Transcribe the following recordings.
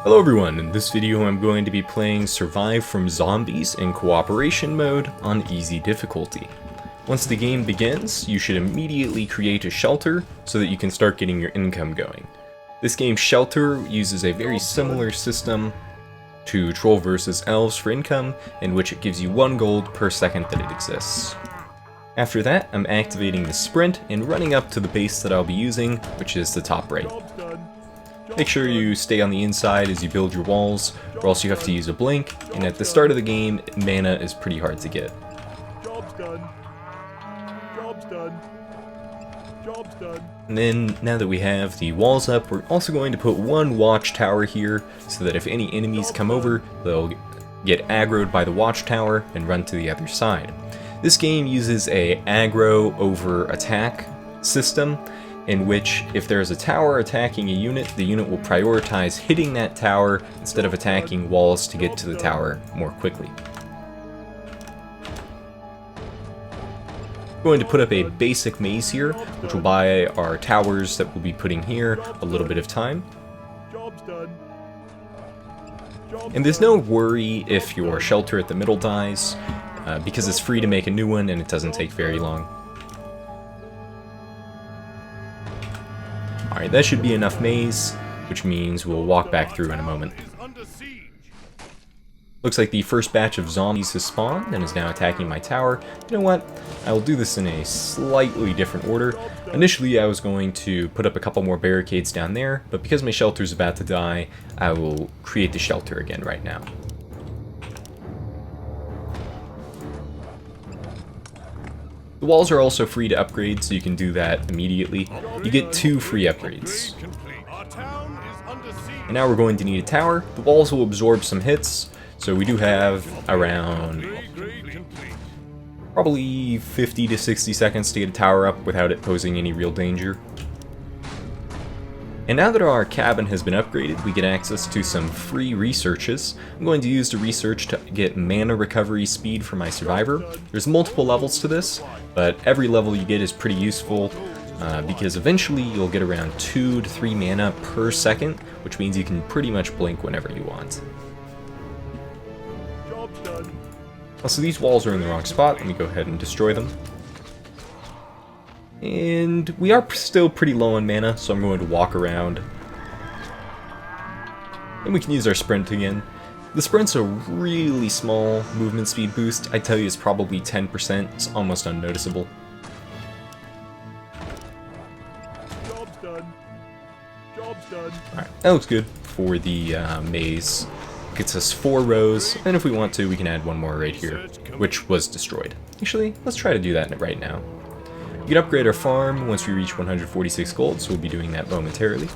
Hello everyone, in this video I'm going to be playing Survive from Zombies in Cooperation mode on easy difficulty. Once the game begins, you should immediately create a shelter so that you can start getting your income going. This game's shelter uses a very similar system to Troll vs. Elves for income, in which it gives you 1 gold per second that it exists. After that, I'm activating the sprint and running up to the base that I'll be using, which is the top right. Make sure you stay on the inside as you build your walls, or else you have to use a blink, and at the start of the game, mana is pretty hard to get. Job's done. Job's done. Job's done. And then, now that we have the walls up, we're also going to put 1 watchtower here, so that if any enemies come over, they'll get aggroed by the watchtower and run to the other side. This game uses a aggro over attack system, in which if there's a tower attacking a unit, the unit will prioritize hitting that tower instead of attacking walls to get to the tower more quickly. We're going to put up a basic maze here, which will buy our towers that we'll be putting here a little bit of time. And there's no worry if your shelter at the middle dies, because it's free to make a new one and it doesn't take very long. Alright, that should be enough maze, which means we'll walk back through in a moment. Looks like the first batch of zombies has spawned and is now attacking my tower. You know what? I will do this in a slightly different order. Initially I was going to put up a couple more barricades down there, but because my shelter's about to die, I will create the shelter again right now. The walls are also free to upgrade, so you can do that immediately. You get 2 free upgrades. And now we're going to need a tower. The walls will absorb some hits, so we do have around probably 50 to 60 seconds to get a tower up without it posing any real danger. And now that our cabin has been upgraded, we get access to some free researches. I'm going to use the research to get mana recovery speed for my survivor. There's multiple levels to this, but every level you get is pretty useful because eventually you'll get around 2 to 3 mana per second, which means you can pretty much blink whenever you want. Also, these walls are in the wrong spot. Let me go ahead and destroy them. And we are still pretty low on mana, so I'm going to walk around. And we can use our sprint again. The sprint's a really small movement speed boost. I'd tell you it's probably 10%. It's almost unnoticeable. Job's done. Job's done. Alright, that looks good for the maze. Gets us 4 rows, and if we want to, we can add 1 more right here, which was destroyed. Actually, let's try to do that right now. We can upgrade our farm once we reach 146 gold, so we'll be doing that momentarily.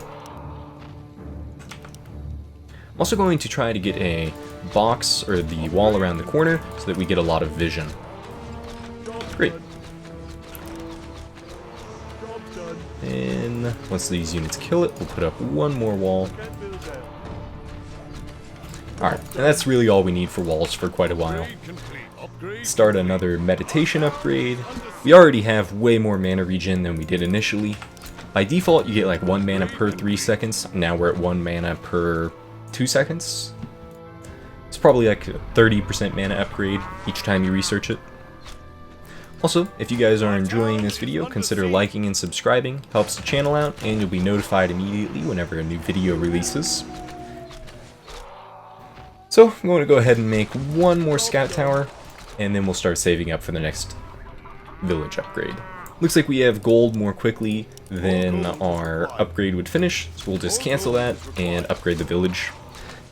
I'm also going to try to get a box, or the wall around the corner, so that we get a lot of vision. Great. And once these units kill it, we'll put up 1 more wall. Alright, and that's really all we need for walls for quite a while. Start another meditation upgrade. We already have way more mana regen than we did initially. By default, you get like 1 mana per 3 seconds. Now we're at 1 mana per 2 seconds. It's probably like a 30% mana upgrade each time you research it. Also, if you guys are enjoying this video, consider liking and subscribing. Helps the channel out, and you'll be notified immediately whenever a new video releases. So, I'm going to go ahead and make 1 more scout tower, and then we'll start saving up for the next village upgrade. Looks like we have gold more quickly than our upgrade would finish, so we'll just cancel that and upgrade the village.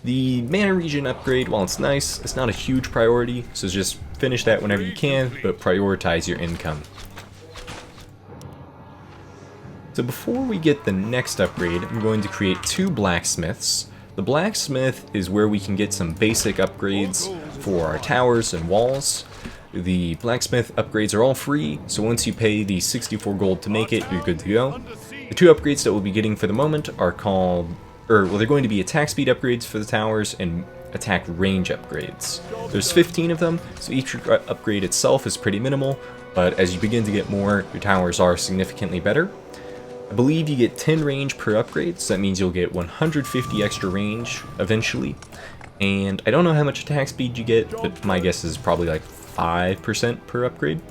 The mana regen upgrade, while it's nice, it's not a huge priority, so just finish that whenever you can, but prioritize your income. So before we get the next upgrade, I'm going to create 2 blacksmiths. The blacksmith is where we can get some basic upgrades for our towers and walls. The blacksmith upgrades are all free, so once you pay the 64 gold to make it, you're good to go. The 2 upgrades that we'll be getting for the moment are they're going to be attack speed upgrades for the towers and attack range upgrades. There's 15 of them, so each upgrade itself is pretty minimal, but as you begin to get more, your towers are significantly better. I believe you get 10 range per upgrade, so that means you'll get 150 extra range eventually. And I don't know how much attack speed you get, but my guess is probably like 5% per upgrade.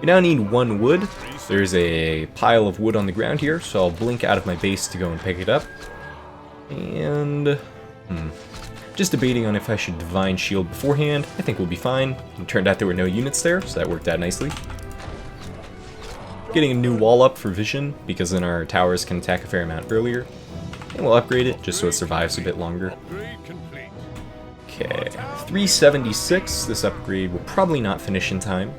We now need 1 wood. There's a pile of wood on the ground here, so I'll blink out of my base to go and pick it up. And... just debating on if I should Divine Shield beforehand. I think we'll be fine. It turned out there were no units there, so that worked out nicely. Getting a new wall up for vision, because then our towers can attack a fair amount earlier. And we'll upgrade it, just so it survives a bit longer. Okay, 376. This upgrade will probably not finish in time.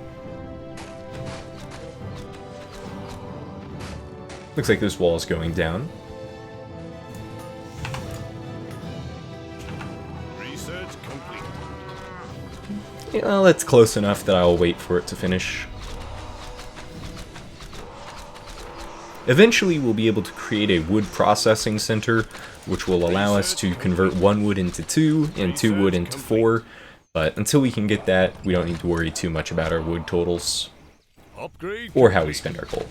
Looks like this wall is going down. Research complete. Yeah, well, it's close enough that I'll wait for it to finish. Eventually we'll be able to create a wood processing center, which will allow us to convert 1 wood into 2 and 2 wood into 4, but until we can get that, we don't need to worry too much about our wood totals or how we spend our gold.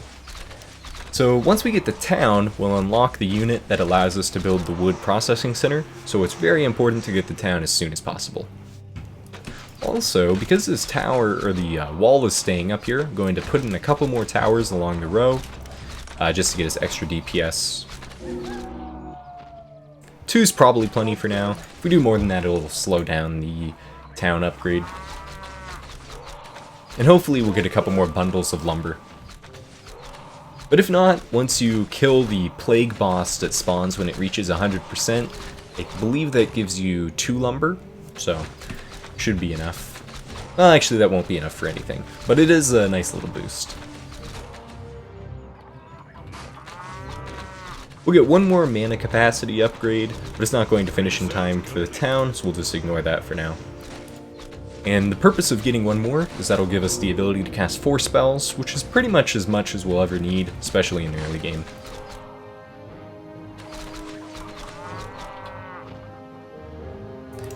So once we get the town, we'll unlock the unit that allows us to build the wood processing center, so it's very important to get the town as soon as possible. Also, because this tower, or the wall is staying up here, I'm going to put in a couple more towers along the row, just to get us extra DPS. 2's probably plenty for now. If we do more than that, it'll slow down the town upgrade. And hopefully we'll get a couple more bundles of lumber. But if not, once you kill the plague boss that spawns when it reaches 100%, I believe that gives you 2 lumber, so should be enough. Well, actually that won't be enough for anything, but it is a nice little boost. We'll get 1 more mana capacity upgrade, but it's not going to finish in time for the town, so we'll just ignore that for now. And the purpose of getting 1 more is that'll give us the ability to cast 4 spells, which is pretty much as we'll ever need, especially in the early game.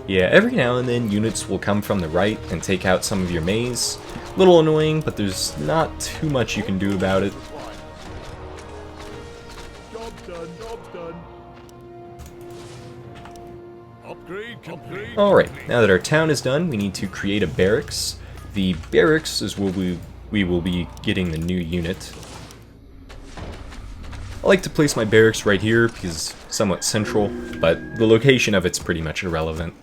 Yeah, every now and then units will come from the right and take out some of your maze. A little annoying, but there's not too much you can do about it. Alright, now that our town is done, we need to create a barracks. The barracks is where we will be getting the new unit. I like to place my barracks right here because it's somewhat central, but the location of it's pretty much irrelevant.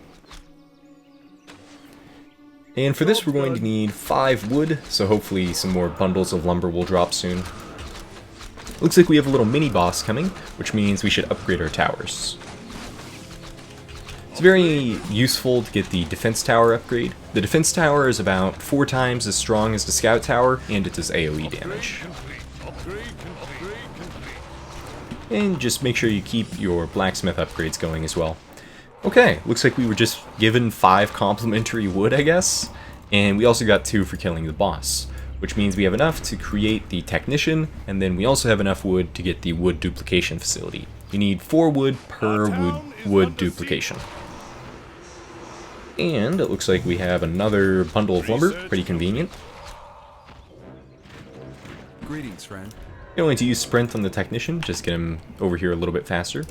And for this we're going to need 5 wood, so hopefully some more bundles of lumber will drop soon. Looks like we have a little mini-boss coming, which means we should upgrade our towers. It's very useful to get the defense tower upgrade. The defense tower is about 4 times as strong as the scout tower, and it does AoE damage. And just make sure you keep your blacksmith upgrades going as well. Okay, looks like we were just given 5 complimentary wood, I guess, and we also got 2 for killing the boss, which means we have enough to create the technician, and then we also have enough wood to get the wood duplication facility. You need 4 wood per wood duplication. And it looks like we have another bundle of lumber, pretty convenient. Greetings, friend. You're going to use sprint on the technician, just get him over here a little bit faster.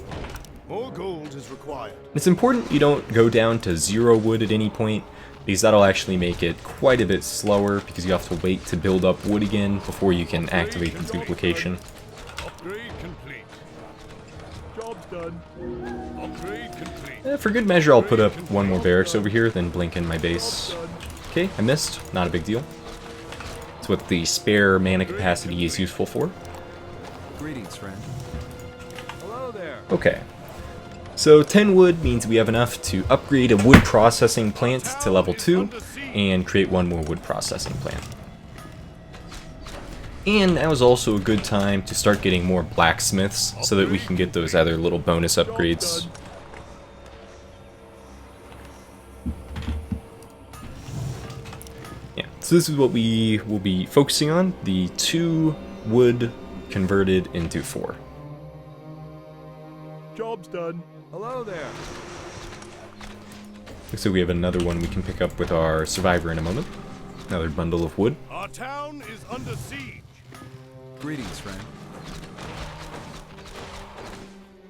More gold is required. It's important you don't go down to 0 wood at any point, because that'll actually make it quite a bit slower, because you have to wait to build up wood again before you can activate the duplication. Upgrade complete. Job's done. Upgrade complete. For good measure, I'll put up 1 more barracks over here, then blink in my base. Okay, I missed. Not a big deal. That's what the spare mana capacity is useful for. Greetings, friend. Hello there. Okay. So 10 wood means we have enough to upgrade a wood processing plant to level 2 and create 1 more wood processing plant. And now is also a good time to start getting more blacksmiths so that we can get those other little bonus upgrades. Yeah, so this is what we will be focusing on, the 2 wood converted into 4. Job's done. Hello there. Looks like we have another one we can pick up with our survivor in a moment. Another bundle of wood. Our town is under siege. Greetings, friend.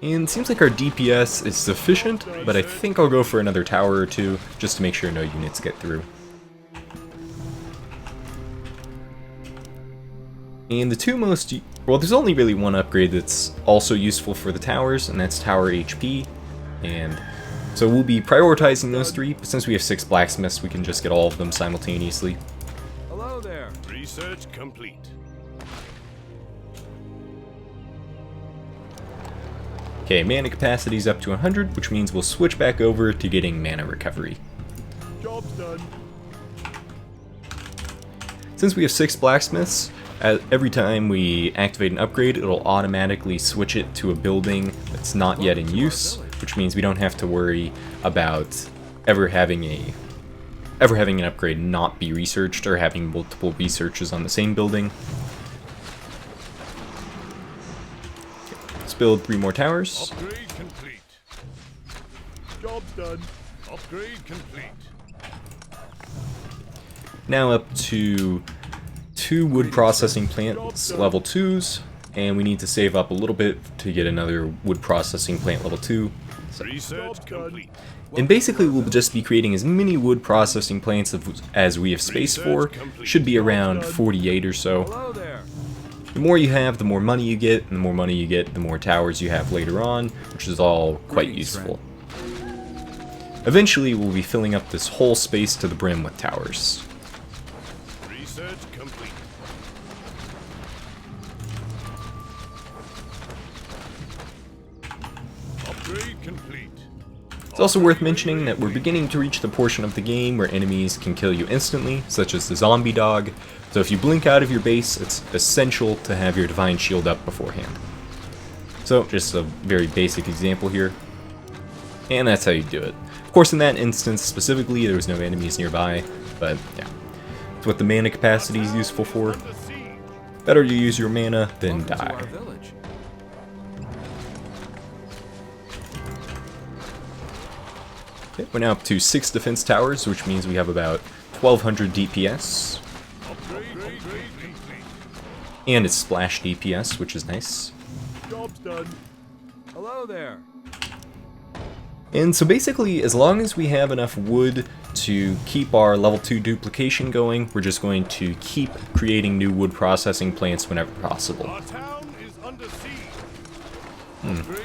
And it seems like our DPS is sufficient, but I think I'll go for another tower or two, just to make sure no units get through. And the two most... well, there's only really one upgrade that's also useful for the towers, and that's tower HP. And so we'll be prioritizing those three, but since we have 6 blacksmiths, we can just get all of them simultaneously. Hello there. Research complete. Okay, mana capacity is up to 100, which means we'll switch back over to getting mana recovery. Job's done. Since we have 6 blacksmiths, every time we activate an upgrade, it'll automatically switch it to a building that's not yet in use, which means we don't have to worry about ever having an upgrade not be researched or having multiple researches on the same building. Let's build 3 more towers. Upgrade complete. Job's done. Upgrade complete. Now up to 2 wood processing plants, level 2s, and we need to save up a little bit to get another wood processing plant level 2. Research complete. And basically we'll just be creating as many wood processing plants as we have space for. Should be around 48 or so. Hello there. The more you have, the more money you get, and the more money you get, the more towers you have later on, which is all quite useful. Eventually we'll be filling up this whole space to the brim with towers. Research complete. Upgrade complete. It's also worth mentioning that we're beginning to reach the portion of the game where enemies can kill you instantly, such as the zombie dog, so if you blink out of your base, it's essential to have your divine shield up beforehand. So, just a very basic example here, and that's how you do it. Of course, in that instance specifically, there was no enemies nearby, but yeah. It's what the mana capacity is useful for. Better to use your mana than Welcome to die. our village. Okay, we're now up to 6 defense towers, which means we have about 1200 DPS. Upgrade complete. And it's splash DPS, which is nice. Job's done. Hello there. And so basically, as long as we have enough wood to keep our level 2 duplication going, we're just going to keep creating new wood processing plants whenever possible. Our town is under siege.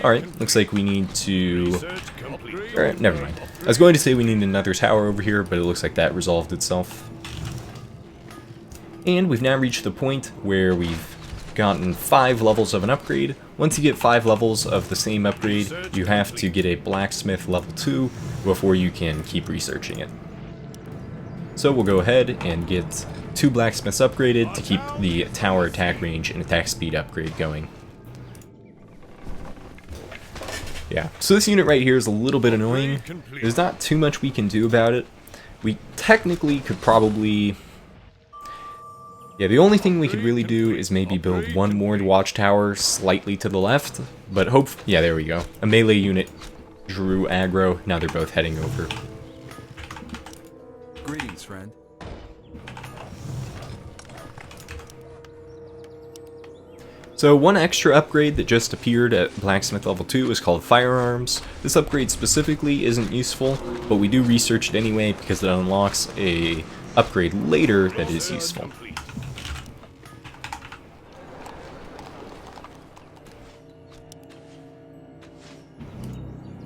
Alright, looks like we need to... Research complete. Alright, never mind. I was going to say we need another tower over here, but it looks like that resolved itself. And we've now reached the point where we've gotten 5 levels of an upgrade. Once you get 5 levels of the same upgrade, you have to get a blacksmith level 2 before you can keep researching it. So we'll go ahead and get 2 blacksmiths upgraded to keep the tower attack range and attack speed upgrade going. Yeah, so this unit right here is a little bit annoying. There's not too much we can do about it. We technically could probably... yeah, the only thing we could really do is maybe build 1 more watchtower slightly to the left, but yeah, there we go. A melee unit drew aggro, now they're both heading over. Greetings, friend. So one extra upgrade that just appeared at Blacksmith level 2 is called Firearms. This upgrade specifically isn't useful, but we do research it anyway because it unlocks a upgrade later that is useful.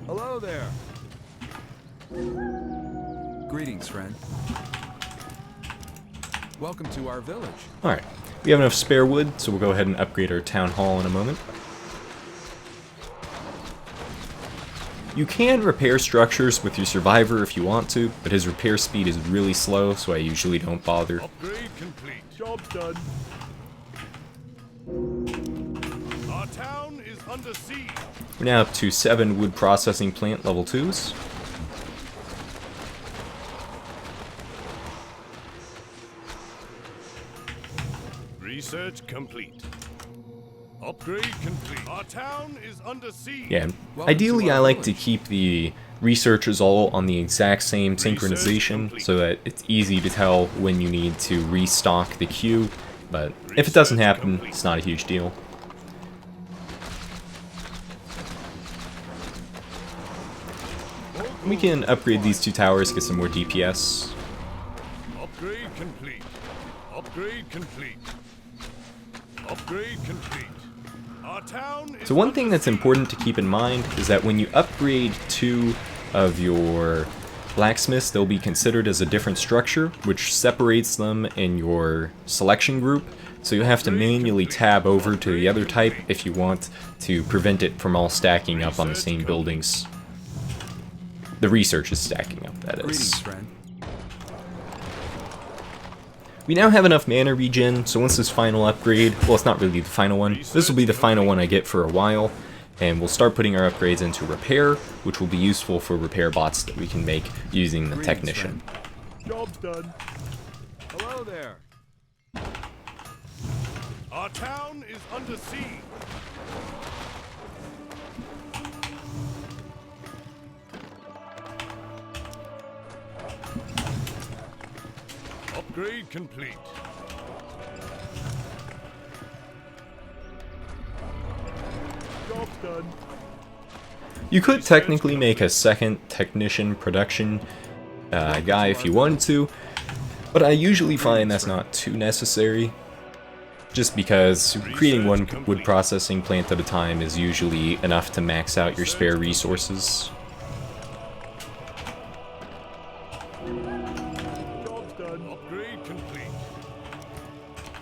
Hello there. Greetings, friend. Welcome to our village. Alright, we have enough spare wood, so we'll go ahead and upgrade our town hall in a moment. You can repair structures with your survivor if you want to, but his repair speed is really slow, so I usually don't bother. Upgrade complete. Job's done. Our town is under siege. We're now up to 7 wood processing plant level 2s. Research complete. Upgrade complete. Our town is under siege. Yeah, Welcome ideally to our I like to village. keep the researchers all on the exact same synchronization complete. so that it's easy to tell when you need to restock the queue, but If it doesn't happen, it's not a huge deal. We can upgrade these 2 towers, get some more DPS. Upgrade complete. Upgrade complete. Upgrade complete. Our town is So one thing that's important to keep in mind is that when you upgrade 2 of your blacksmiths, they'll be considered as a different structure, which separates them in your selection group. So you'll have to manually tab over to the other type if you want to prevent it from all stacking up on the same buildings. The research is stacking up, that Greetings, is. friend. We now have enough mana regen, so once this final upgrade, well, it's not really the final one, this will be the final one I get for a while, and we'll start putting our upgrades into repair, which will be useful for repair bots that we can make using the Greetings, technician. friend. Job's done. Hello there. Our town is under siege. Upgrade complete. Job's done. You could technically make a second technician production guy if you wanted to, but I usually find that's not too necessary, just because creating one wood processing plant at a time is usually enough to max out your spare resources. Job's done. Upgrade complete.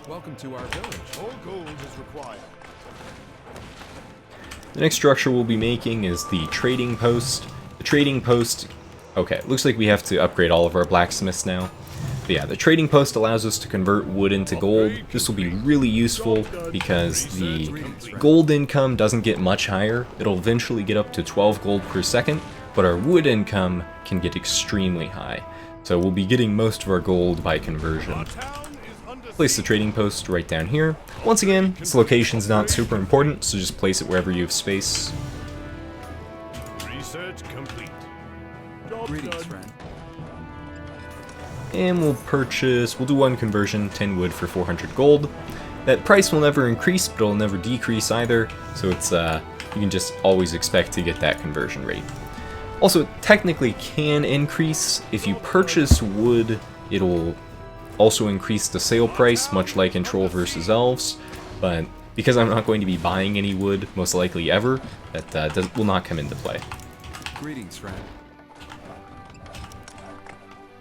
Welcome to our village. All gold is required. The next structure we'll be making is the trading post. The trading post... Okay, looks like we have to upgrade all of our blacksmiths now. But yeah, the trading post allows us to convert wood into gold. This will be really useful because the gold income doesn't get much higher. It'll eventually get up to 12 gold per second, but our wood income can get extremely high. So we'll be getting most of our gold by conversion. Our town is under Place the trading post right down here. Once again, its location's not super important, so just place it wherever you have space. research complete. Job's Greetings, done. friend. And we'll do one conversion, 10 wood for 400 gold. That price will never increase, but it'll never decrease either, so it's you can just always expect to get that conversion rate. Also, it technically can increase. If you purchase wood, it'll also increase the sale price, much like in Troll vs. Elves, but because I'm not going to be buying any wood, most likely ever, that will not come into play. Greetings, friend.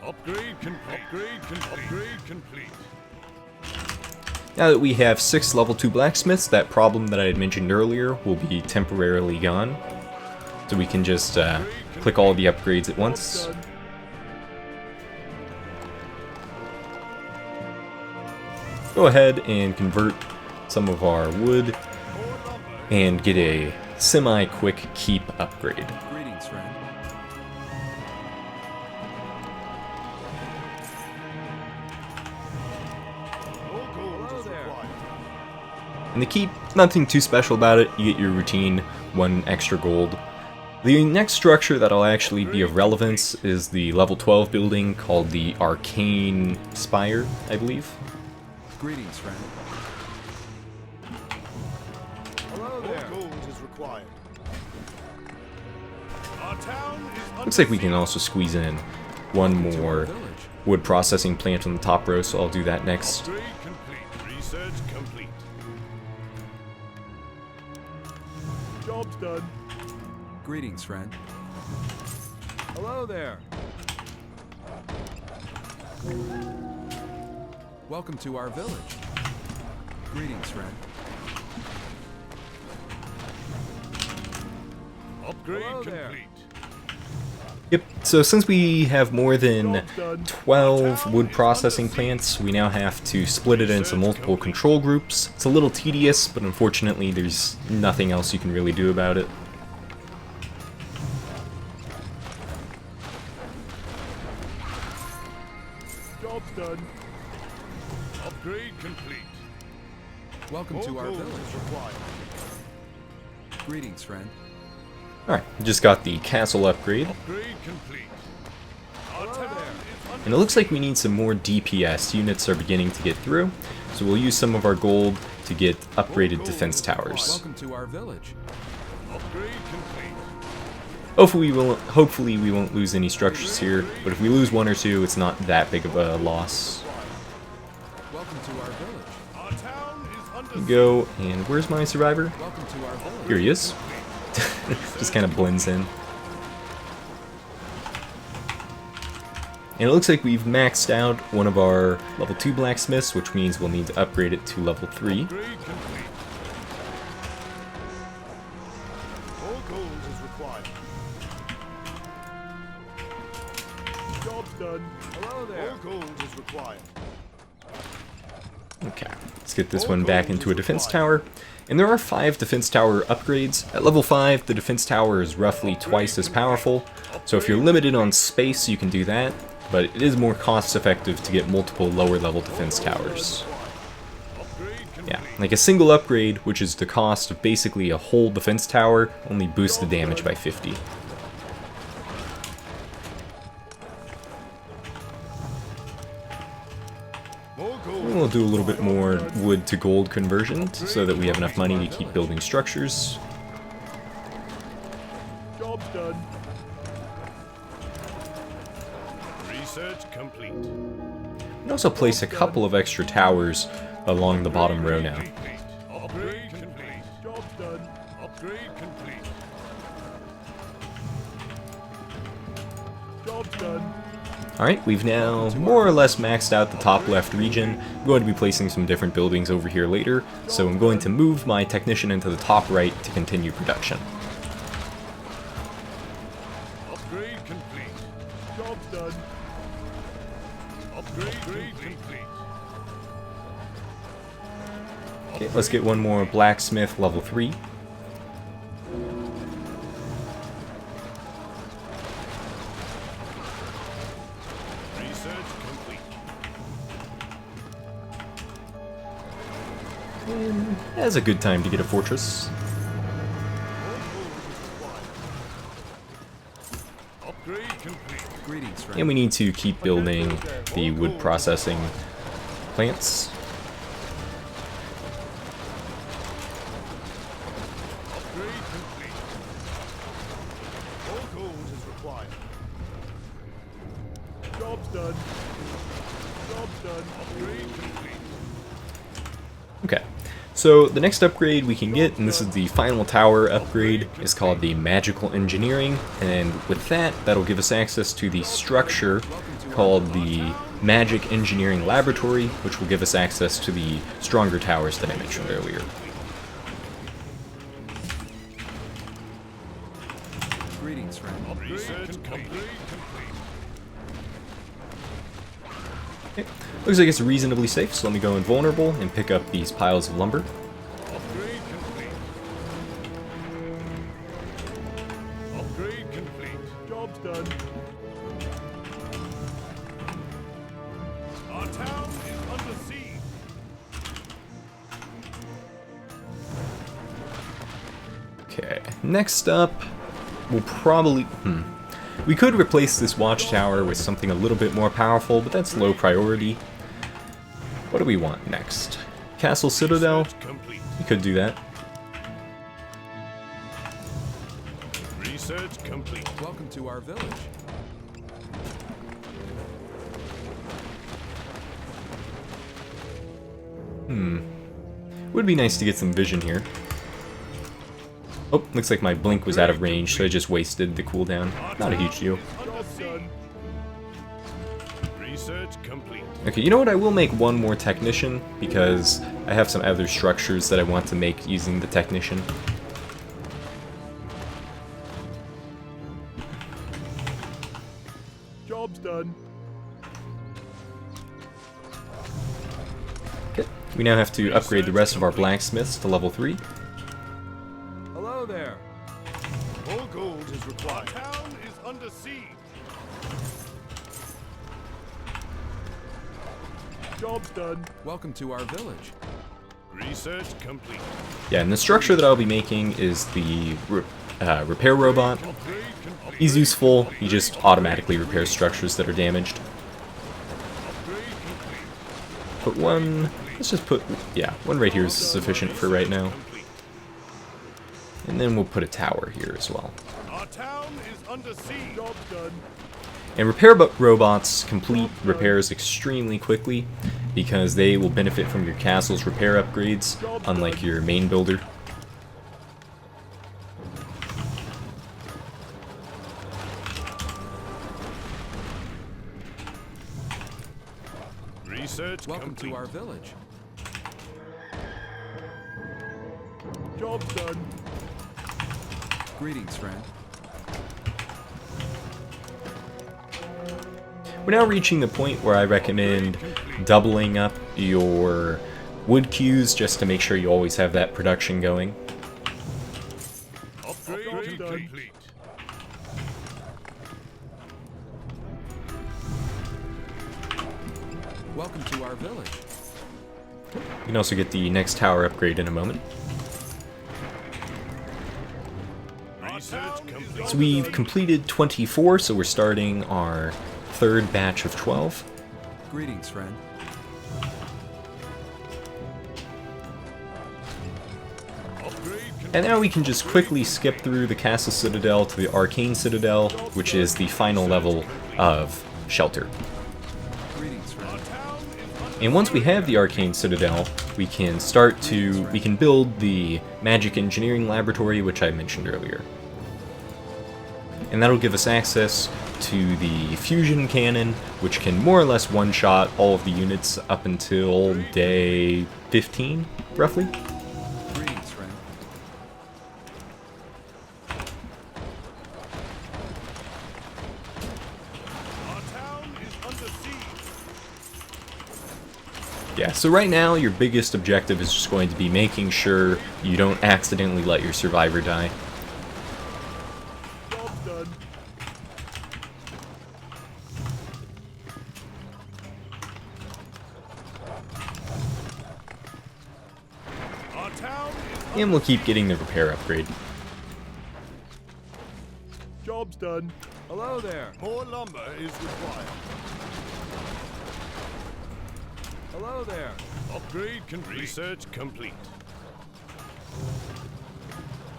Upgrade complete. Upgrade complete. Upgrade complete. Now that we have 6 level 2 blacksmiths, that problem that I had mentioned earlier will be temporarily gone. So we can just click all the upgrades at once. Done. Go ahead and convert some of our wood More lumber. and get a semi-quick keep upgrade. Greetings, friend. All gold is required. And the keep, nothing too special about it, you get your routine 1 extra gold. The next structure that'll actually be of relevance is the level 12 building called the Arcane Spire, I believe. Greetings, friend. Hello there. All gold is required. Our town is under Looks like we can also squeeze in one To our more village. wood processing plant on the top row, so I'll do that next. Upgrade complete. Research complete. Job's done. Greetings, friend. Hello there. Welcome to our village. Greetings, friend. Upgrade Hello there. complete. Yep, so since we have more than 12 wood processing plants, we now have to split it into multiple control groups. It's a little tedious, but unfortunately there's nothing else you can really do about it. Job's done. Upgrade complete. Welcome to All our gold village. is required. Greetings, friend. Alright, just got the castle upgrade. Upgrade complete. And it looks like we need some more DPS. Units are beginning to get through, so we'll use some of our gold to get upgraded defense towers. Welcome to our village. Upgrade complete. Hopefully we won't lose any structures here, but if we lose one or two, it's not that big of a loss. Welcome to our village. Our town is under Go, and where's my survivor? Welcome to our village. Here he is. Just kind of blends in. And it looks like we've maxed out one of our level 2 blacksmiths, which means we'll need to upgrade it to level 3. Upgrade complete. More gold is required. Job's done. Hello there. More gold is required. Okay, let's get this one back into a defense tower. And there are 5 defense tower upgrades. At level 5, the defense tower is roughly twice as powerful, so if you're limited on space, you can do that, but it is more cost effective to get multiple lower level defense towers. Yeah, like a single upgrade, which is the cost of basically a whole defense tower, only boosts the damage by 50. We'll do a little bit more wood to gold conversion so that we have enough money to keep building structures. Job's done. Research complete. And also place a couple of extra towers along the bottom row now. Upgrade complete. Job's done. Upgrade complete. Job's done. Alright, we've now more or less maxed out the top left region. I'm going to be placing some different buildings over here later, so I'm going to move my technician into the top right to continue production. Upgrade complete. Job's done. Upgrade complete. Okay, let's get one more blacksmith level 3. Research complete. That's a good time to get a fortress. Upgrade complete. Greetings, friend. And we need to keep building the wood processing plants. Upgrade complete. More gold is required. Job's done. Job's done. Upgrade complete. Okay, so the next upgrade we can get, and this is the final tower upgrade, is called the Magical Engineering, and with that, that'll give us access to the structure called the Magic Engineering Laboratory, which will give us access to the stronger towers that I mentioned earlier. Greetings, friend. Research complete. Okay. Looks like it's reasonably safe, so let me go invulnerable and pick up these piles of lumber. Upgrade complete. Upgrade complete. Job's done. Our town is under siege. Okay, next up, we'll probably... We could replace this watchtower with something a little bit more powerful, but that's low priority. What do we want next? Castle Citadel? Research complete. We could do that. Research complete. Welcome to our village. Would be nice to get some vision here. Oh, looks like my blink was out of range, so I just wasted the cooldown. Not a huge deal. Job's done. Research complete. Okay, you know what? I will make one more technician, because I have some other structures that I want to make using the technician. Job's done. Okay, we now have to upgrade the rest of our blacksmiths to level 3. Hello there. More gold is required. Our town is under siege. Job's done. Welcome to our village. Research complete. Yeah, and the structure that I'll be making is the repair robot. He's useful, he just automatically repairs structures that are damaged. Put one, let's just put, yeah, one right here is sufficient for right now. And then we'll put a tower here as well. Our town is under siege. Job done. And repair robots complete repairs extremely quickly because they will benefit from your castle's repair upgrades, unlike your main builder. Research Welcome complete. to our village. Job done. Greetings, friend. We're now reaching the point where I recommend doubling up your wood queues just to make sure you always have that production going. Upgrade complete. Welcome to our village. You can also get the next tower upgrade in a moment. Research complete. So we've completed 24, so we're starting our third batch of 12. Greetings, friend. And now we can just quickly skip through the Castle Citadel to the Arcane Citadel, which is the final level of Shelter. Greetings, friend. And once we have the Arcane Citadel, we can build the Magic Engineering Laboratory, which I mentioned earlier. And that'll give us access to the Fusion Cannon, which can more or less one-shot all of the units up until day 15, roughly. Greetings, friend. Our town is under siege. Yeah, so right now your biggest objective is just going to be making sure you don't accidentally let your survivor die. Job done. Our town is And we'll keep getting the repair upgrade. Job's done. Hello there. More lumber is required. Hello there. Upgrade complete. Research complete.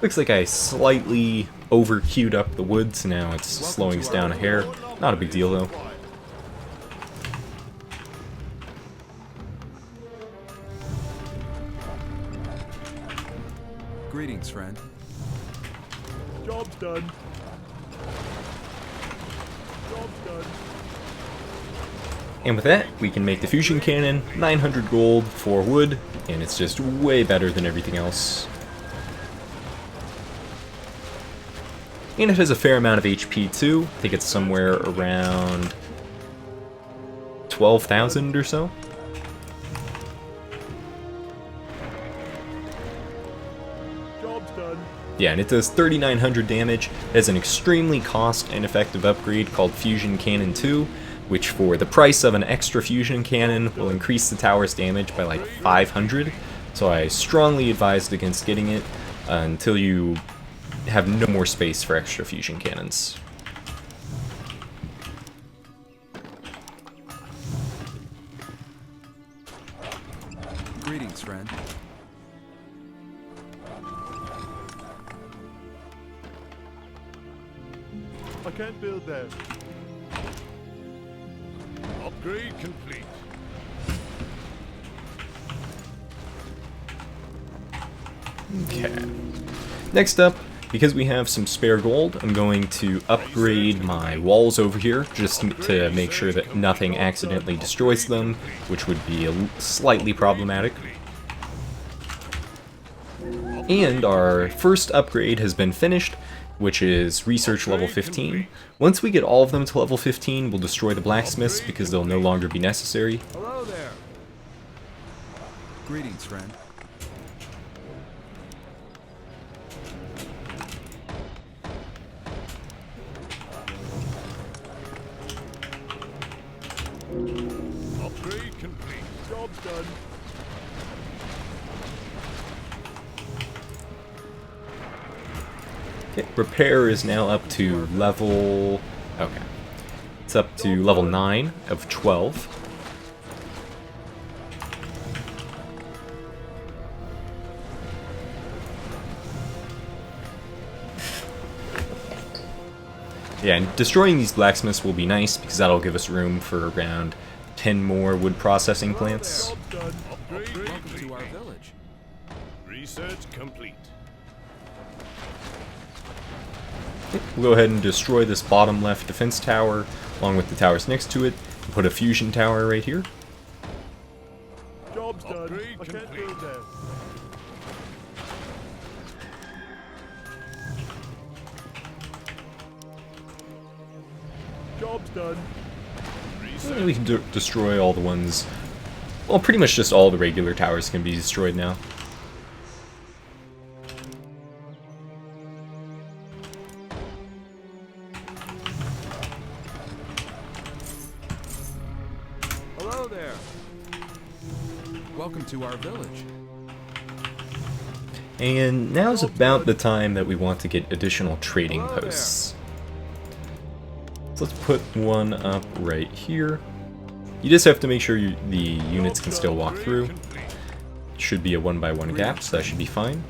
Looks like I slightly over-queued up the wood, so now it's slowing us down a hair. Not a big deal though. Greetings, friend. Job's done. Job's done. And with that, we can make the Fusion Cannon, 900 gold for wood, and it's just way better than everything else. And it has a fair amount of HP too. I think it's somewhere around 12,000 or so. Job's done. Yeah, and it does 3,900 damage. It has an extremely cost and effective upgrade called Fusion Cannon 2, which for the price of an extra Fusion Cannon will increase the tower's damage by like 500. So I strongly advised against getting it until you have no more space for extra Fusion Cannons. Greetings, friend. I can't build there. Upgrade complete. Okay. Next up, because we have some spare gold, I'm going to upgrade my walls over here, just to make sure that nothing accidentally destroys them, which would be slightly problematic. And our first upgrade has been finished, which is Research level 15. Once we get all of them to level 15, we'll destroy the Blacksmiths because they'll no longer be necessary. Hello there. Greetings, friend. Upgrade complete. Job's done. Okay, repair is now up to level... okay. It's up to level 9 of 12. Yeah, and destroying these blacksmiths will be nice because that'll give us room for around 10 more wood processing plants. Welcome to our village. Research complete. We'll go ahead and destroy this bottom left defense tower along with the towers next to it. And put a fusion tower right here. Job's done. I can't do that. Job's done. And we can destroy all the ones... well, pretty much just all the regular towers can be destroyed now. Hello there. Welcome to our village. And now's about the time that we want to get additional trading posts. So let's put one up right here. You just have to make sure the units can still walk through. Should be a 1x1 gap, so that should be fine.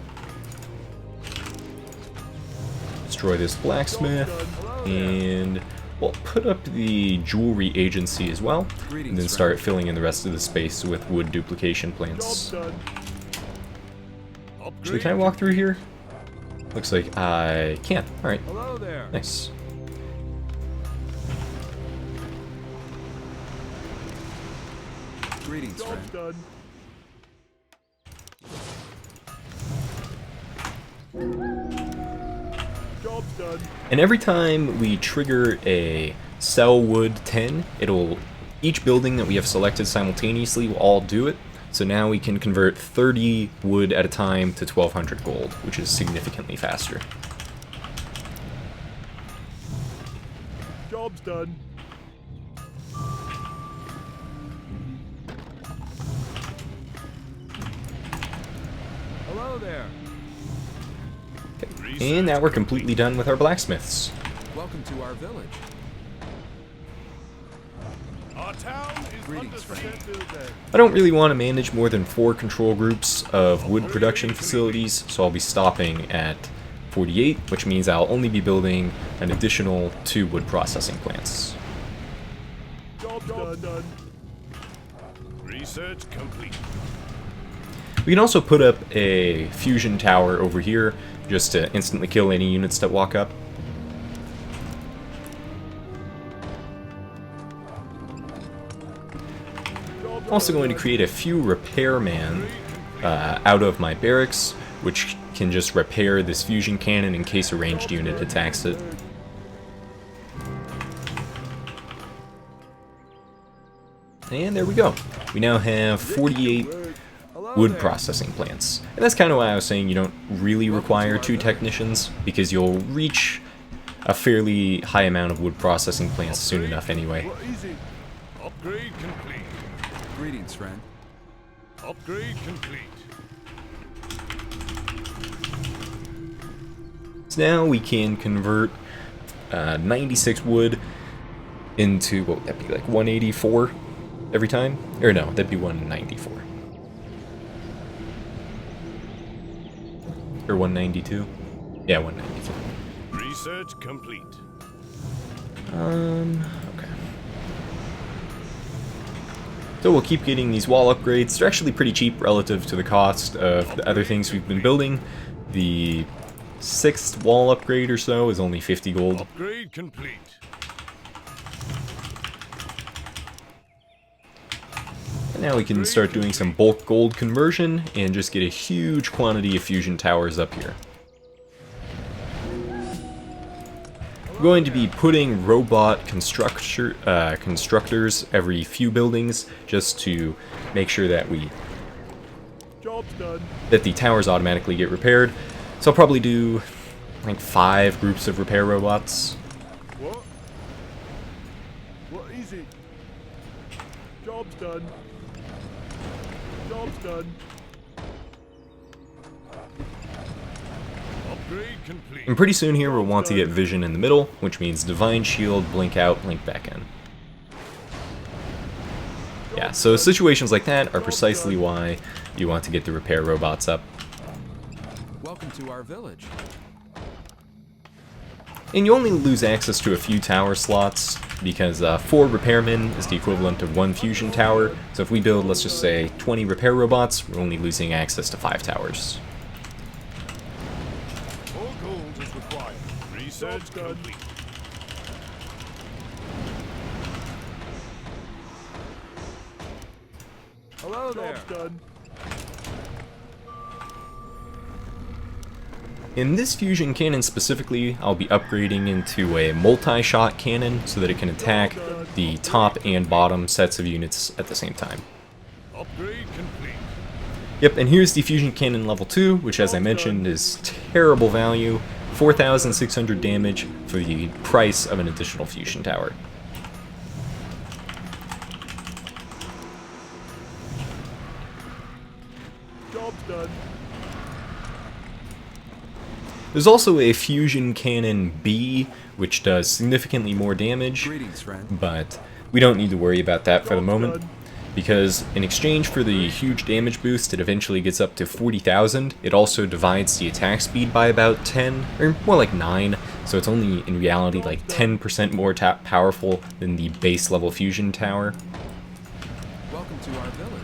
Destroy this blacksmith, and we'll put up the jewelry agency as well, and then start filling in the rest of the space with wood duplication plants. Actually, can I walk through here? Looks like I can. Alright, Hello there. nice. Greetings, Job's friend. done. Job's done. And every time we trigger a sell wood 10, each building that we have selected simultaneously will all do it. So now we can convert 30 wood at a time to 1200 gold, which is significantly faster. Job's done. Hello there. And now we're completely done with our blacksmiths. Welcome to our village. Our town is Greetings, friend. 100% built. I don't really want to manage more than 4 control groups of wood production facilities, so I'll be stopping at 48, which means I'll only be building an additional 2 wood processing plants. Job done. Research complete. We can also put up a fusion tower over here, just to instantly kill any units that walk up. I'm also going to create a few repairmen out of my barracks, which can just repair this fusion cannon in case a ranged unit attacks it. And there we go. We now have 48 wood processing plants. And that's kind of why I was saying you don't really require 2 technicians, because you'll reach a fairly high amount of wood processing plants soon enough anyway. What is it? Upgrade complete. Greetings, friend. Upgrade complete. So now we can convert 96 wood into, what would that be, like 184 every time? Or no, that'd be 194. Or 192? Yeah, 192. Research complete. Okay. So we'll keep getting these wall upgrades. They're actually pretty cheap relative to the cost of the other things we've been building. The 6th wall upgrade or so is only 50 gold. Upgrade complete. And now we can start doing some bulk gold conversion and just get a huge quantity of fusion towers up here. We're going to be putting robot constructors every few buildings just to make sure that Job's done. the towers automatically get repaired. So I'll probably do like 5 groups of repair robots. What? What is it? Job's done. Job's done. Upgrade complete. And pretty soon here we'll want to get vision in the middle, which means divine shield, blink out, blink back in. Yeah, so situations like that are precisely why you want to get the repair robots up. Welcome to our village. And you only lose access to a few tower slots, because 4 repairmen is the equivalent of 1 fusion tower, so if we build, let's just say, 20 repair robots, we're only losing access to 5 towers. All gold is required. Research complete. Hello there. Job's done. In this fusion cannon specifically, I'll be upgrading into a multi-shot cannon so that it can attack the top and bottom sets of units at the same time. Upgrade complete. Yep, and here's the fusion cannon level 2, which as I mentioned is terrible value, 4,600 damage for the price of an additional fusion tower. Job's done. There's also a fusion cannon B, which does significantly more damage, Greetings, friend. but we don't need to worry about that for the moment, because in exchange for the huge damage boost it eventually gets up to 40,000, it also divides the attack speed by about 10, or more like 9, so it's only in reality like 10% more powerful than the base level fusion tower. Welcome to our village.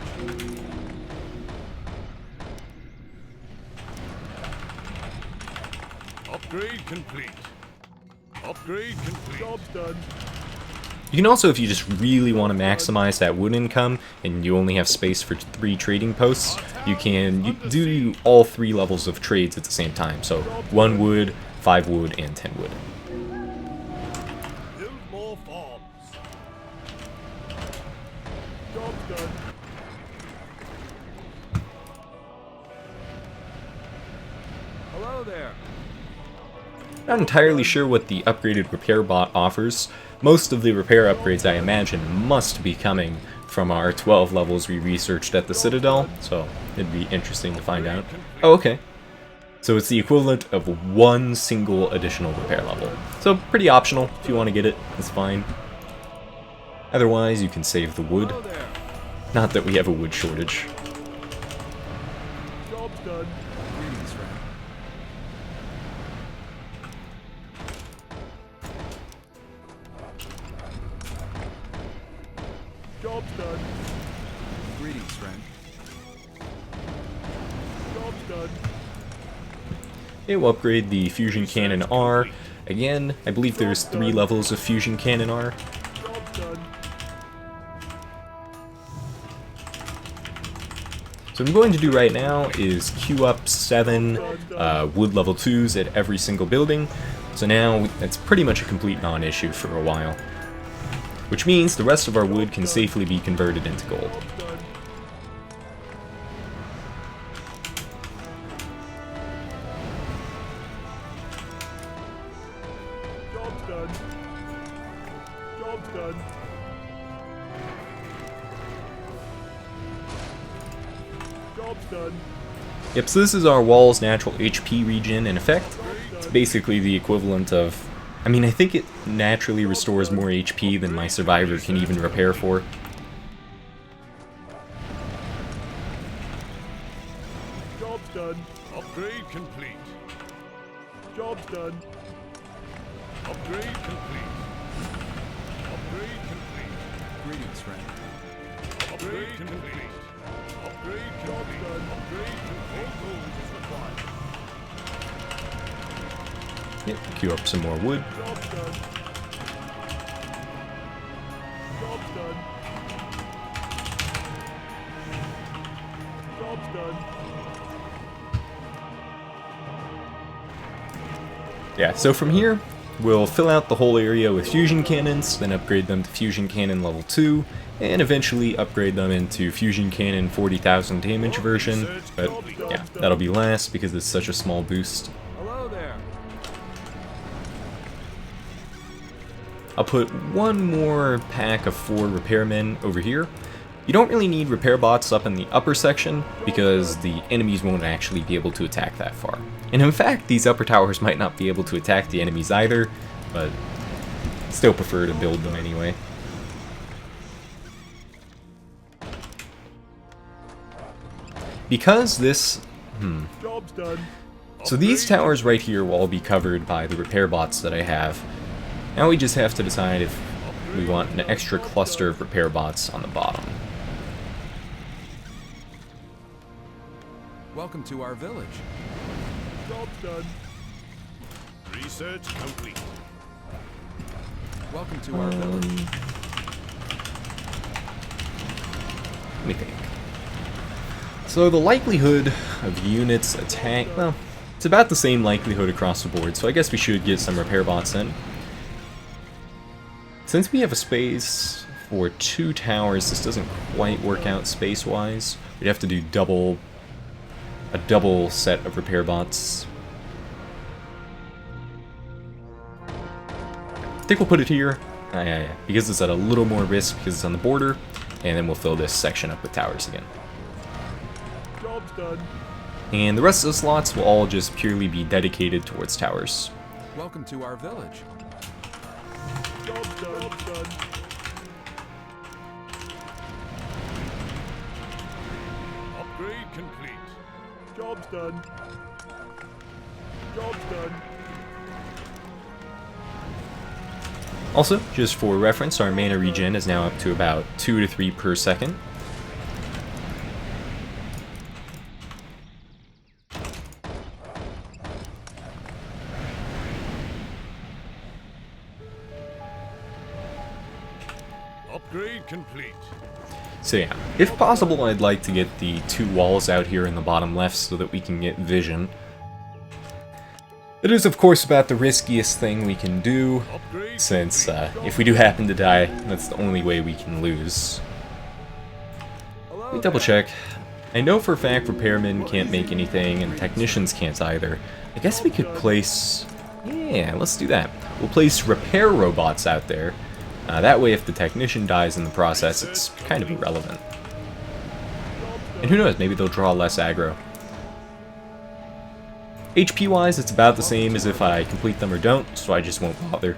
Upgrade complete. Upgrade complete. Job's done. You can also, if you just really want to maximize that wood income, and you only have space for 3 trading posts, you can do all 3 levels of trades at the same time. So 1 wood, 5 wood, and 10 wood. Build more farms. Job's done. Hello there. Not entirely sure what the upgraded repair bot offers. Most of the repair upgrades, I imagine, must be coming from our 12 levels we researched at the Citadel, so it'd be interesting to find out. Oh, okay. So it's the equivalent of 1 single additional repair level. So pretty optional. If you want to get it, it's fine. Otherwise, you can save the wood. Hello there. Not that we have a wood shortage. Job's done. Greetings, friend. Job's done. Greetings, friend. Job's done. It will upgrade the Fusion Cannon R. Again, I believe there's 3 levels of Fusion Cannon R. Job's done. So what I'm going to do right now is queue up 7 wood level 2s at every single building. So now it's pretty much a complete non-issue for a while. Which means the rest of our wood can safely be converted into gold. Job's done. Job's done. Job's done. Job's done. Yep, so this is our wall's natural HP regen in effect. It's basically the equivalent of... I mean, I think it naturally restores more HP than my survivor can even repair for. Job's done. Upgrade complete. Job's done. Upgrade complete. Upgrade complete. Greetings, friend. Upgrade complete. Upgrade complete. Upgrade complete. All gold is required. Yep, queue up some more wood. Job's done. Job's done. Job's done. Yeah, so from here, we'll fill out the whole area with fusion cannons, then upgrade them to fusion cannon level 2, and eventually upgrade them into fusion cannon 40,000 damage version, but yeah, that'll be last because it's such a small boost. Hello there. I'll put 1 more pack of 4 repairmen over here, You don't really need repair bots up in the upper section because the enemies won't actually be able to attack that far. And in fact, these upper towers might not be able to attack the enemies either, but still prefer to build them anyway. Because this... Job's done. So these towers right here will all be covered by the repair bots that I have. Now we just have to decide if we want an extra cluster of repair bots on the bottom. Welcome to our village. Job's done. Research complete. Welcome to our village. Let me think. So the likelihood of units attack, well, it's about the same likelihood across the board, so I guess we should get some repair bots in. Since we have a space for 2 towers, this doesn't quite work out space-wise. We'd have to do a double set of repair bots. I think we'll put it here, because it's at a little more risk because it's on the border, and then we'll fill this section up with towers again. Job's done. And the rest of the slots will all just purely be dedicated towards towers. Welcome to our village. Job's done. Job's done. Upgrade complete. Job's done. Job's done. Also, just for reference, our mana regen is now up to about 2 to 3 per second. Upgrade complete. So yeah, if possible, I'd like to get the 2 walls out here in the bottom left so that we can get vision. It is, of course, about the riskiest thing we can do, since if we do happen to die, that's the only way we can lose. Let me double check. I know for a fact repairmen can't make anything, and technicians can't either. I guess we could place... yeah, let's do that. We'll place repair robots out there. That way, if the technician dies in the process, it's kind of irrelevant. And who knows, maybe they'll draw less aggro. HP-wise, it's about the same as if I complete them or don't, so I just won't bother.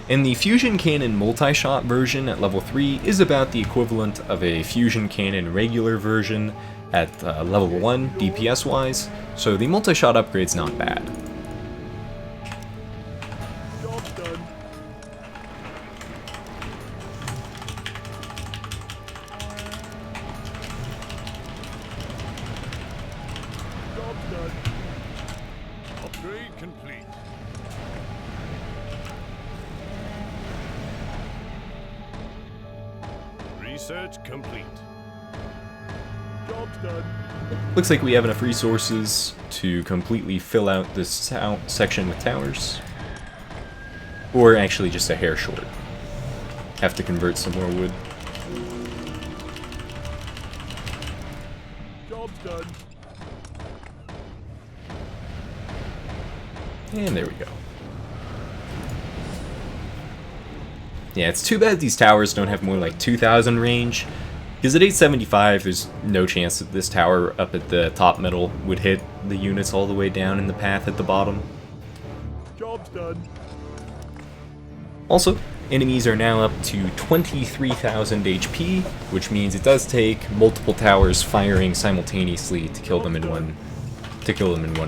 And the Fusion Cannon multi-shot version at level 3 is about the equivalent of a Fusion Cannon regular version at level 1 DPS-wise, so the multi-shot upgrade's not bad. Job's done. Job's done. Upgrade complete. Research complete. Job's done. Looks like we have enough resources to completely fill out this section with towers. Or actually just a hair short. Have to convert some more wood. Job's done. And there we go. Yeah, it's too bad these towers don't have more like 2,000 range. Because at 875, there's no chance that this tower up at the top middle would hit the units all the way down in the path at the bottom. Job's done. Also, enemies are now up to 23,000 HP, which means it does take multiple towers firing simultaneously to kill them in one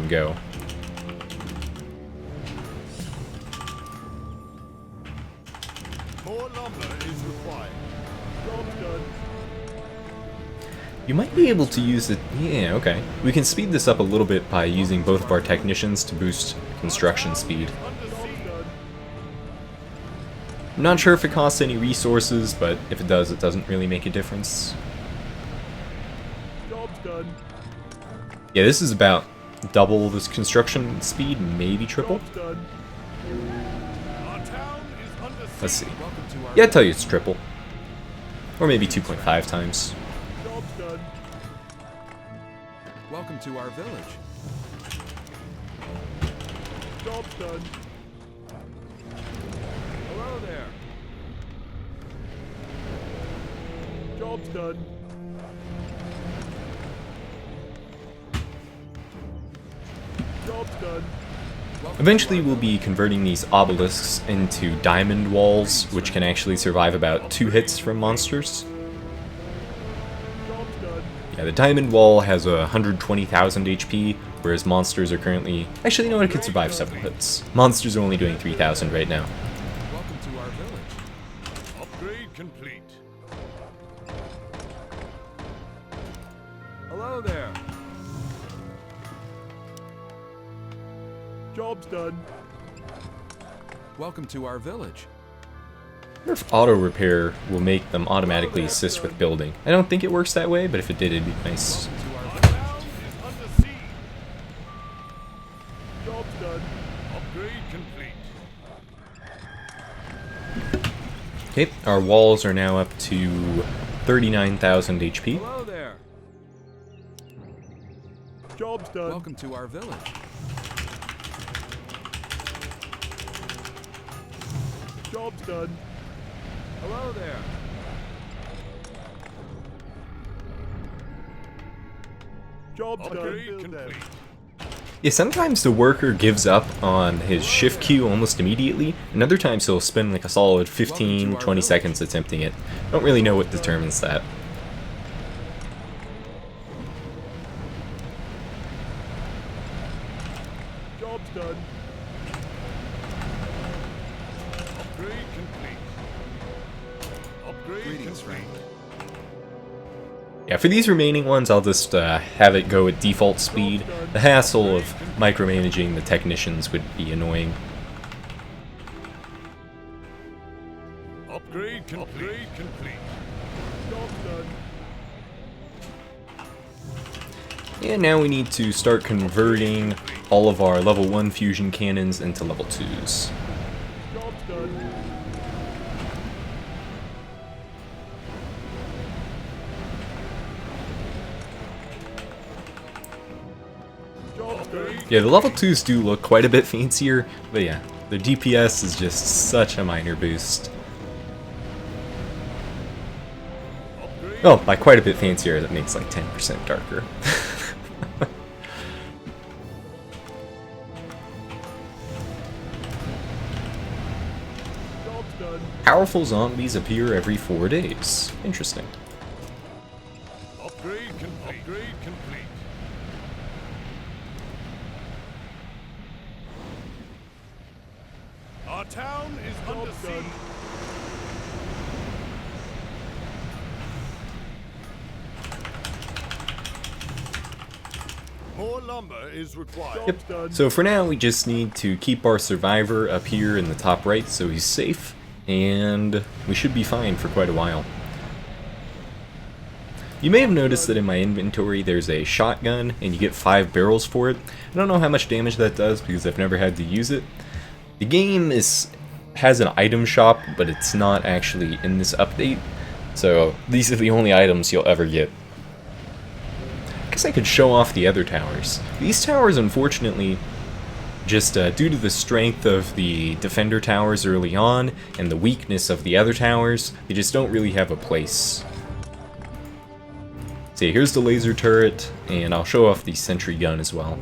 go. More lumber is required. Job's done. You might be able to use it... yeah, okay. We can speed this up a little bit by using both of our technicians to boost construction speed. I'm not sure if it costs any resources, but if it does, it doesn't really make a difference. Job's done. Yeah, this is about double this construction speed, maybe triple. Job's done. Our town is under Let's see. Welcome to our Yeah, I'd tell you it's triple. Or maybe 2.5 times. Job's done. Welcome to our village. Job's done. Hello there. Job's done. Job's done. Eventually we'll be converting these obelisks into diamond walls, which can actually survive about 2 hits from monsters. Job's done. Yeah, the diamond wall has 120,000 HP, whereas monsters are currently... Actually, you know what? It could survive several hits. Monsters are only doing 3,000 right now. Welcome to our village. Upgrade complete. Hello there. Job's done. Welcome to our village. I wonder if auto repair will make them automatically assist with building. I don't think it works that way, but if it did, it'd be nice. Welcome to our Our village. town is under siege. Job's done. Upgrade complete. Okay, our walls are now up to 39,000 HP. Hello there. Job's done. Welcome to our village. Job's done. Hello there. Job's Upgrade done. complete. Yeah, sometimes the worker gives up on his shift queue almost immediately, and other times he'll spend like a solid 15, 20 seconds attempting it. I don't really know what determines that. Job's done. Upgrade complete. Upgrade Greetings, complete. friend. Yeah, for these remaining ones, I'll just have it go at default speed. The hassle of micromanaging the technicians would be annoying. Upgrade complete. Upgrade complete. Job's done. And now we need to start converting all of our level 1 fusion cannons into level 2s. Job's done. Job's done. Yeah, the level 2s do look quite a bit fancier, but yeah, their DPS is just such a minor boost. Upgrade. Oh, by quite a bit fancier, that makes like 10% darker. Job's done. Powerful zombies appear every 4 days. Interesting. Upgrade complete. Upgrade complete. Our town is under siege. More lumber is required. Yep. So for now, we just need to keep our survivor up here in the top right so he's safe, and we should be fine for quite a while. You may have noticed that in my inventory there's a shotgun, and you get 5 barrels for it. I don't know how much damage that does because I've never had to use it. The game has an item shop, but it's not actually in this update, so these are the only items you'll ever get. I guess I could show off the other towers. These towers, unfortunately, just due to the strength of the defender towers early on and the weakness of the other towers, they just don't really have a place. See, here's the laser turret, and I'll show off the sentry gun as well.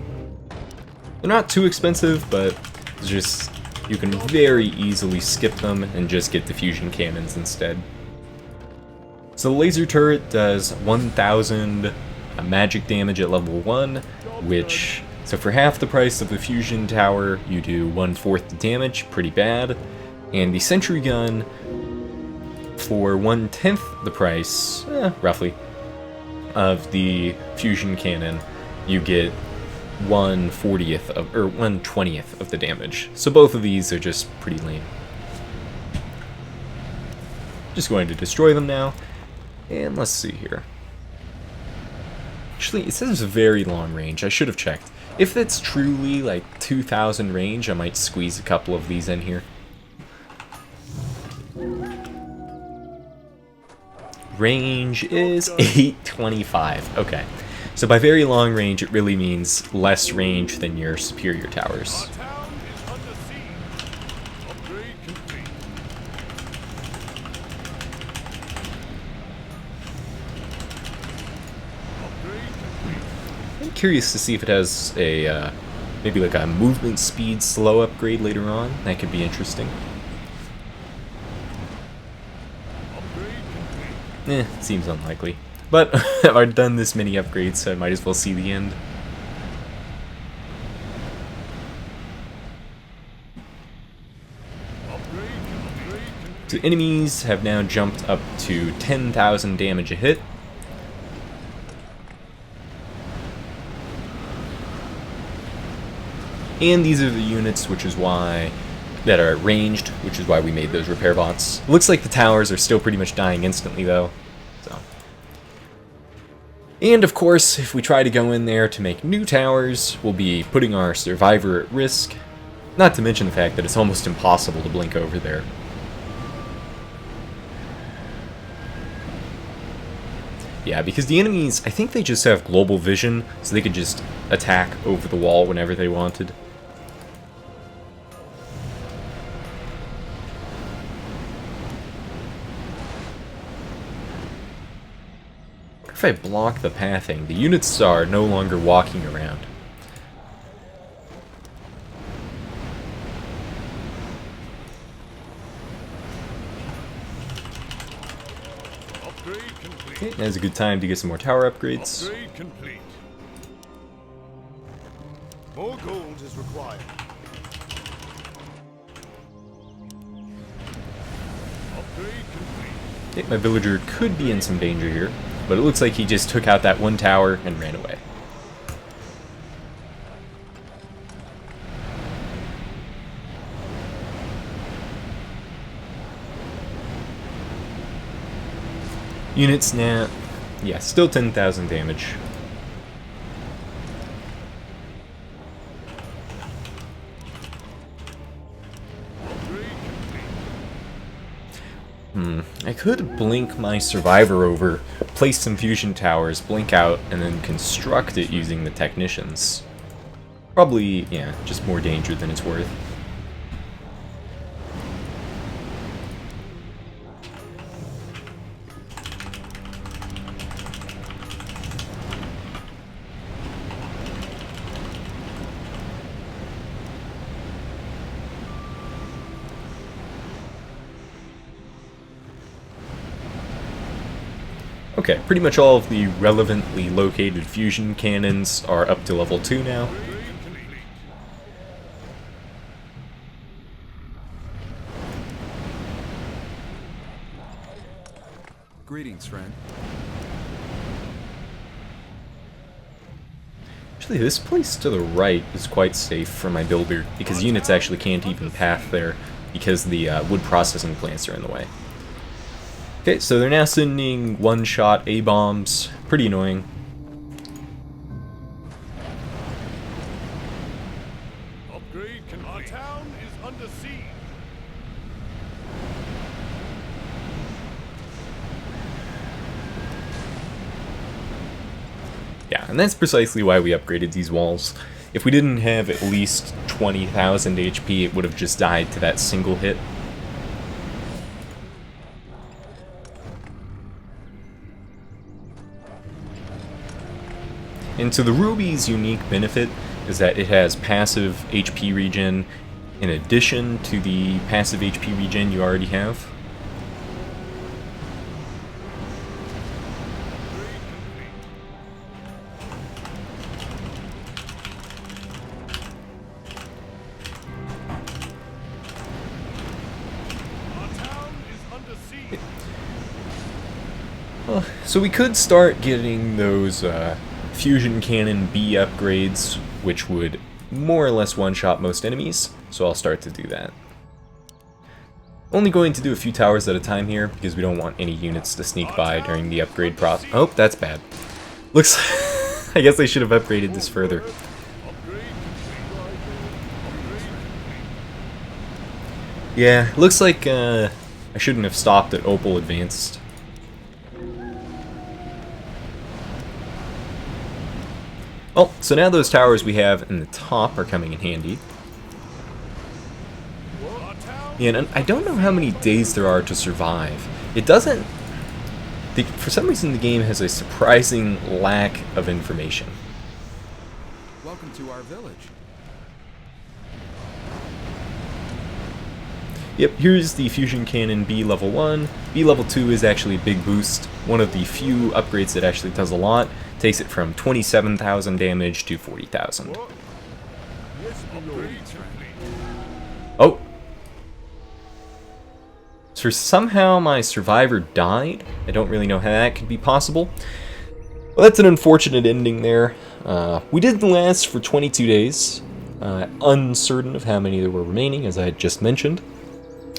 They're not too expensive, but it's just you can very easily skip them and just get diffusion cannons instead. So the laser turret does 1,000 magic damage at level 1, which, so for half the price of the fusion tower, you do 1/4 the damage, pretty bad. And the sentry gun, for 1/10 the price, roughly, of the fusion cannon, you get 1/40th of, or 1/20th of the damage. So both of these are just pretty lame. Just going to destroy them now, and let's see here. Actually, it says very long range. I should have checked. If it's truly like 2,000 range, I might squeeze a couple of these in here. Range is 825. Okay. So by very long range, it really means less range than your superior towers. Our town is under siege. Upgrade complete. curious to see if it has a maybe like a movement speed slow upgrade later on. That could be interesting. Seems unlikely. But I've done this many upgrades, so I might as well see the end. So enemies have now jumped up to 10,000 damage a hit. And these are the units that are ranged, which is why we made those repair bots. Looks like the towers are still pretty much dying instantly though. So. And of course, if we try to go in there to make new towers, we'll be putting our survivor at risk. Not to mention the fact that it's almost impossible to blink over there. Yeah, because the enemies, I think they just have global vision, so they could just attack over the wall whenever they wanted. If I block the pathing, the units are no longer walking around. Okay, now's a good time to get some more tower upgrades. Upgrade complete. More gold is required. Upgrade complete. Okay, my villager could be in some danger here, but it looks like he just took out that one tower and ran away. Units now, yeah, still 10,000 damage. I could blink my survivor over, place some fusion towers, blink out, and then construct it using the technicians. Probably, yeah, just more danger than it's worth. Okay, pretty much all of the relevantly located fusion cannons are up to level 2 now. Greetings, friend. Actually, this place to the right is quite safe for my builder, because units actually can't even path there, because the wood processing plants are in the way. Okay, so they're now sending one-shot A-bombs. Pretty annoying. Upgrade complete. Our town is under siege. Yeah, and that's precisely why we upgraded these walls. If we didn't have at least 20,000 HP, it would have just died to that single hit. And so the Ruby's unique benefit is that it has passive HP regen in addition to the passive HP regen you already have. Our town is under siege. So we could start getting those Fusion Cannon B upgrades, which would more or less one-shot most enemies, so I'll start to do that. Only going to do a few towers at a time here, because we don't want any units to sneak by during the upgrade process. Oh, that's bad. Looks I guess I should have upgraded this further. Yeah, looks like I shouldn't have stopped at Opal Advanced. Oh, so now those towers we have in the top are coming in handy. Yeah, and I don't know how many days there are to survive. It doesn't... for some reason the game has a surprising lack of information. Welcome to our village. Yep, here's the Fusion Cannon B level 1. B level 2 is actually a big boost. One of the few upgrades that actually does a lot. Takes it from 27,000 damage to 40,000. What? Yes, my lord. Oh! So somehow my survivor died. I don't really know how that could be possible. Well, that's an unfortunate ending there. We did last for 22 days. Uncertain of how many there were remaining, as I had just mentioned.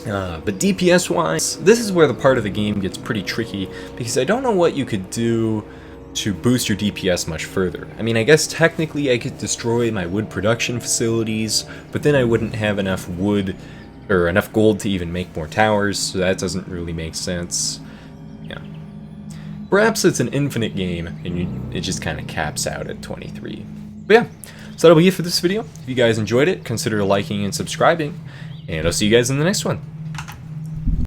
But DPS-wise, this is where the part of the game gets pretty tricky, because I don't know what you could do to boost your DPS much further. I mean, I guess technically I could destroy my wood production facilities, but then I wouldn't have enough wood, or enough gold to even make more towers, so that doesn't really make sense. Yeah. Perhaps it's an infinite game, and it just kind of caps out at 23. But yeah, so that'll be it for this video. If you guys enjoyed it, consider liking and subscribing, and I'll see you guys in the next one.